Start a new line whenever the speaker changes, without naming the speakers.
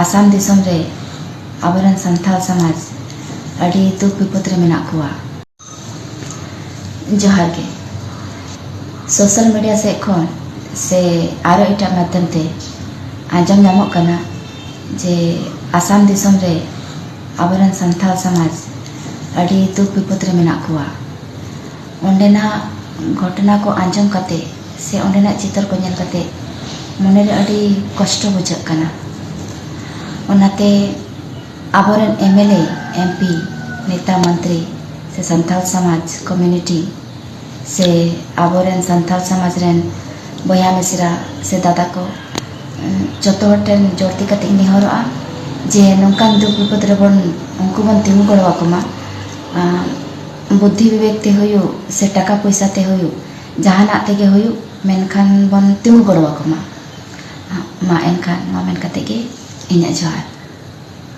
आसाम दिसम रे आबरन संथाल समाज अड़ी दुख विपद रे मेना कुआ। जोहार के सोशल मीडिया से खन से आरो इटा माध्यम ते आंजम नामक कना जे आसाम दिसम रे आबरन संथाल समाज अड़ी दुख विपद रे मेना कुआ। ओंडेना घटना को आंजम कते से ओंडेना चित्र को नेल कते मने रे अड़ी कष्ट बुझाग कना। ओनाते आबरन एमएलए एमपी नेता मंत्री से संथाल समाज कम्युनिटी से आबरन संथाल समाज रेन बया मिसरा से दादा को जतो हटेन जोरती कते निहरआ जे नोंकान दुख विपद रे बन उनको बन तिंगु गड़वा कोमा बुद्धि विवेक ते होयो से टाका पैसा ते होयो जहाना तेगे होयो मेनखान बन तिंगु गड़वा कोमा मा एनखान मा मेन कते गे इना जोहार।